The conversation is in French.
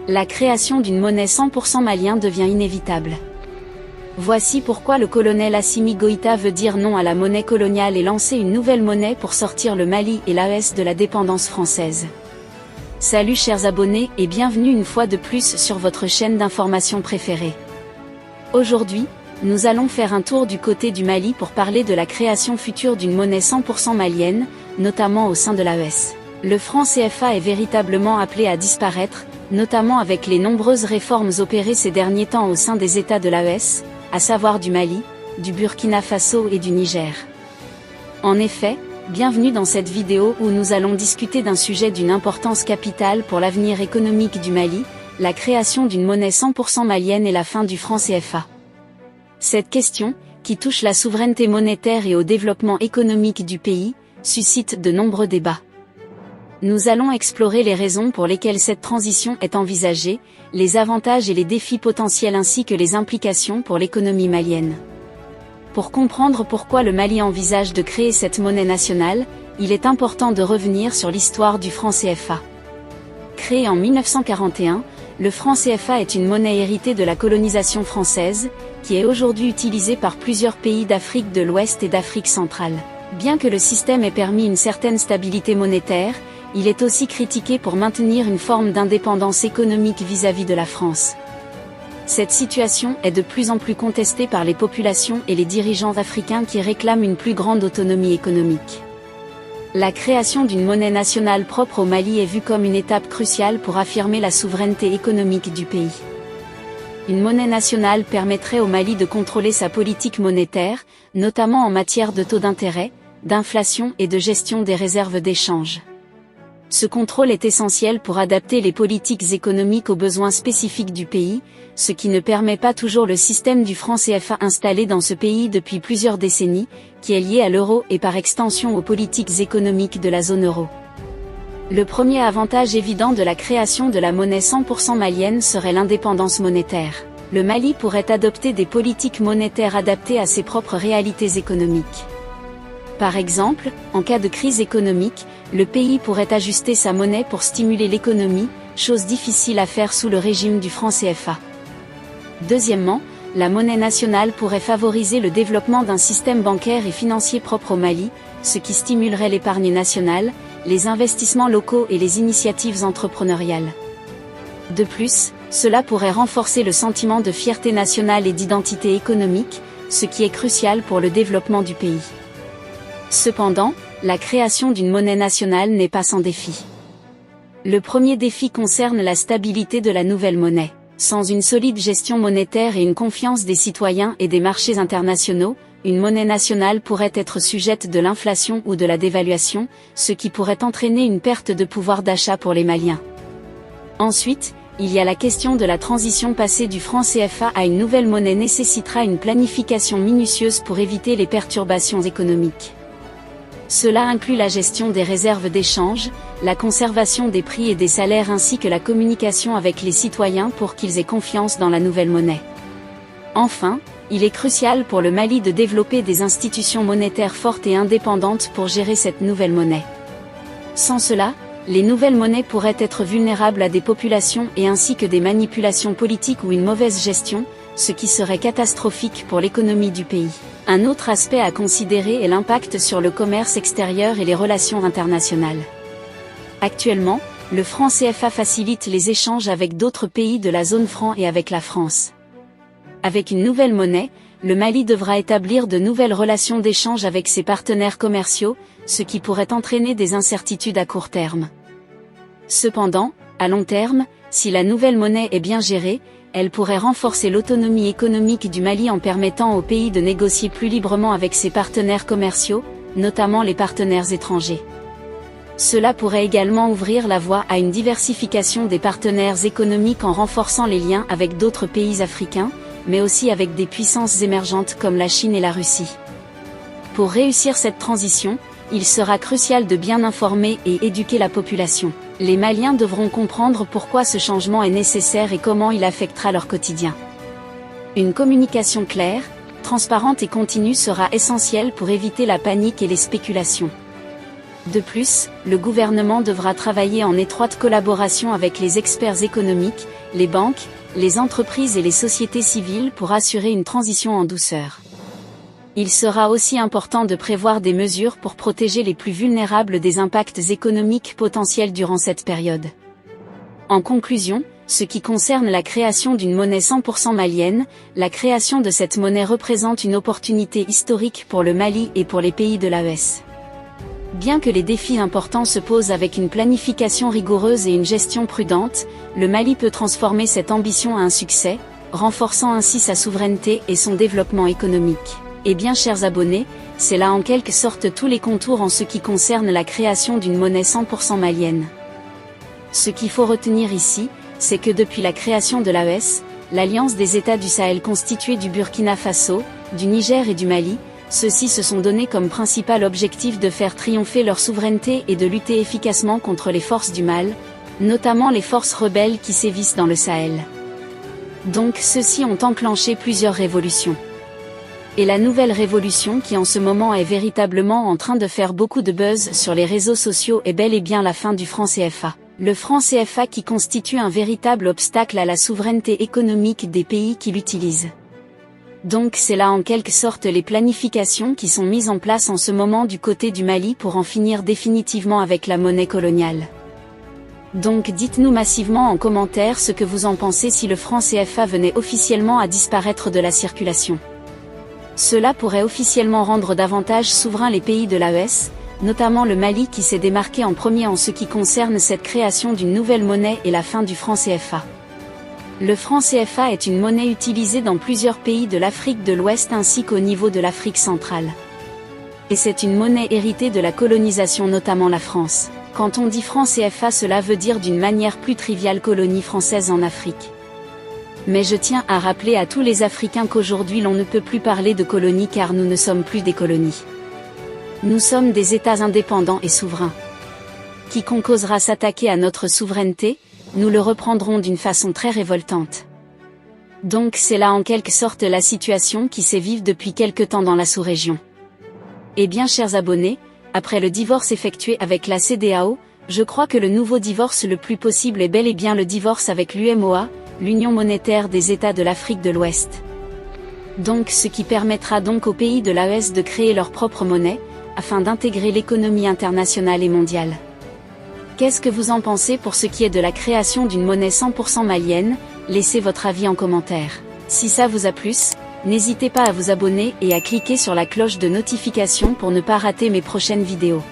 La création d'une monnaie 100% malien devient inévitable. Voici pourquoi le colonel Assimi Goïta veut dire non à la monnaie coloniale et lancer une nouvelle monnaie pour sortir le Mali et l'AES de la dépendance française. Salut chers abonnés et bienvenue une fois de plus sur votre chaîne d'information préférée. Aujourd'hui, nous allons faire un tour du côté du Mali pour parler de la création future d'une monnaie 100% malienne, notamment au sein de l'AES. Le franc CFA est véritablement appelé à disparaître, notamment avec les nombreuses réformes opérées ces derniers temps au sein des États de l'AES, à savoir du Mali, du Burkina Faso et du Niger. En effet, bienvenue dans cette vidéo où nous allons discuter d'un sujet d'une importance capitale pour l'avenir économique du Mali, la création d'une monnaie 100% malienne et la fin du franc CFA. Cette question, qui touche la souveraineté monétaire et au développement économique du pays, suscite de nombreux débats. Nous allons explorer les raisons pour lesquelles cette transition est envisagée, les avantages et les défis potentiels ainsi que les implications pour l'économie malienne. Pour comprendre pourquoi le Mali envisage de créer cette monnaie nationale, il est important de revenir sur l'histoire du franc CFA. Créé en 1941, le franc CFA est une monnaie héritée de la colonisation française, qui est aujourd'hui utilisée par plusieurs pays d'Afrique de l'Ouest et d'Afrique centrale. Bien que le système ait permis une certaine stabilité monétaire, il est aussi critiqué pour maintenir une forme d'indépendance économique vis-à-vis de la France. Cette situation est de plus en plus contestée par les populations et les dirigeants africains qui réclament une plus grande autonomie économique. La création d'une monnaie nationale propre au Mali est vue comme une étape cruciale pour affirmer la souveraineté économique du pays. Une monnaie nationale permettrait au Mali de contrôler sa politique monétaire, notamment en matière de taux d'intérêt, d'inflation et de gestion des réserves d'échange. Ce contrôle est essentiel pour adapter les politiques économiques aux besoins spécifiques du pays, ce qui ne permet pas toujours le système du franc CFA installé dans ce pays depuis plusieurs décennies, qui est lié à l'euro et par extension aux politiques économiques de la zone euro. Le premier avantage évident de la création de la monnaie 100% malienne serait l'indépendance monétaire. Le Mali pourrait adopter des politiques monétaires adaptées à ses propres réalités économiques. Par exemple, en cas de crise économique, le pays pourrait ajuster sa monnaie pour stimuler l'économie, chose difficile à faire sous le régime du franc CFA. Deuxièmement, la monnaie nationale pourrait favoriser le développement d'un système bancaire et financier propre au Mali, ce qui stimulerait l'épargne nationale, les investissements locaux et les initiatives entrepreneuriales. De plus, cela pourrait renforcer le sentiment de fierté nationale et d'identité économique, ce qui est crucial pour le développement du pays. Cependant, la création d'une monnaie nationale n'est pas sans défi. Le premier défi concerne la stabilité de la nouvelle monnaie. Sans une solide gestion monétaire et une confiance des citoyens et des marchés internationaux, une monnaie nationale pourrait être sujette de l'inflation ou de la dévaluation, ce qui pourrait entraîner une perte de pouvoir d'achat pour les Maliens. Ensuite, il y a la question de la transition passée du franc CFA à une nouvelle monnaie nécessitera une planification minutieuse pour éviter les perturbations économiques. Cela inclut la gestion des réserves d'échange, la conservation des prix et des salaires ainsi que la communication avec les citoyens pour qu'ils aient confiance dans la nouvelle monnaie. Enfin, il est crucial pour le Mali de développer des institutions monétaires fortes et indépendantes pour gérer cette nouvelle monnaie. Sans cela, les nouvelles monnaies pourraient être vulnérables à des populations et ainsi que des manipulations politiques ou une mauvaise gestion, ce qui serait catastrophique pour l'économie du pays. Un autre aspect à considérer est l'impact sur le commerce extérieur et les relations internationales. Actuellement, le franc CFA facilite les échanges avec d'autres pays de la zone franc et avec la France. Avec une nouvelle monnaie, le Mali devra établir de nouvelles relations d'échange avec ses partenaires commerciaux, ce qui pourrait entraîner des incertitudes à court terme. Cependant, à long terme, si la nouvelle monnaie est bien gérée, elle pourrait renforcer l'autonomie économique du Mali en permettant au pays de négocier plus librement avec ses partenaires commerciaux, notamment les partenaires étrangers. Cela pourrait également ouvrir la voie à une diversification des partenaires économiques en renforçant les liens avec d'autres pays africains, mais aussi avec des puissances émergentes comme la Chine et la Russie. Pour réussir cette transition, il sera crucial de bien informer et éduquer la population. Les Maliens devront comprendre pourquoi ce changement est nécessaire et comment il affectera leur quotidien. Une communication claire, transparente et continue sera essentielle pour éviter la panique et les spéculations. De plus, le gouvernement devra travailler en étroite collaboration avec les experts économiques, les banques, les entreprises et les sociétés civiles pour assurer une transition en douceur. Il sera aussi important de prévoir des mesures pour protéger les plus vulnérables des impacts économiques potentiels durant cette période. En conclusion, ce qui concerne la création d'une monnaie 100% malienne, la création de cette monnaie représente une opportunité historique pour le Mali et pour les pays de l'AES. Bien que les défis importants se posent avec une planification rigoureuse et une gestion prudente, le Mali peut transformer cette ambition en un succès, renforçant ainsi sa souveraineté et son développement économique. Et bien chers abonnés, c'est là en quelque sorte tous les contours en ce qui concerne la création d'une monnaie 100% malienne. Ce qu'il faut retenir ici, c'est que depuis la création de l'AES, l'Alliance des États du Sahel constituée du Burkina Faso, du Niger et du Mali, ceux-ci se sont donné comme principal objectif de faire triompher leur souveraineté et de lutter efficacement contre les forces du mal, notamment les forces rebelles qui sévissent dans le Sahel. Donc ceux-ci ont enclenché plusieurs révolutions. Et la nouvelle révolution qui en ce moment est véritablement en train de faire beaucoup de buzz sur les réseaux sociaux est bel et bien la fin du franc CFA. Le franc CFA qui constitue un véritable obstacle à la souveraineté économique des pays qui l'utilisent. Donc c'est là en quelque sorte les planifications qui sont mises en place en ce moment du côté du Mali pour en finir définitivement avec la monnaie coloniale. Donc dites-nous massivement en commentaire ce que vous en pensez si le franc CFA venait officiellement à disparaître de la circulation. Cela pourrait officiellement rendre davantage souverains les pays de l'AES, notamment le Mali qui s'est démarqué en premier en ce qui concerne cette création d'une nouvelle monnaie et la fin du franc CFA. Le franc CFA est une monnaie utilisée dans plusieurs pays de l'Afrique de l'Ouest ainsi qu'au niveau de l'Afrique centrale. Et c'est une monnaie héritée de la colonisation, notamment la France. Quand on dit franc CFA, cela veut dire d'une manière plus triviale colonie française en Afrique. Mais je tiens à rappeler à tous les Africains qu'aujourd'hui l'on ne peut plus parler de colonies car nous ne sommes plus des colonies. Nous sommes des États indépendants et souverains. Quiconque osera s'attaquer à notre souveraineté, nous le reprendrons d'une façon très révoltante. Donc c'est là en quelque sorte la situation qui s'est vive depuis quelque temps dans la sous-région. Et bien chers abonnés, après le divorce effectué avec la CEDEAO, je crois que le nouveau divorce le plus possible est bel et bien le divorce avec l'UMOA, l'Union monétaire des États de l'Afrique de l'Ouest. Donc ce qui permettra donc aux pays de l'AES de créer leur propre monnaie, afin d'intégrer l'économie internationale et mondiale. Qu'est-ce que vous en pensez pour ce qui est de la création d'une monnaie 100% malienne? Laissez votre avis en commentaire. Si ça vous a plu, n'hésitez pas à vous abonner et à cliquer sur la cloche de notification pour ne pas rater mes prochaines vidéos.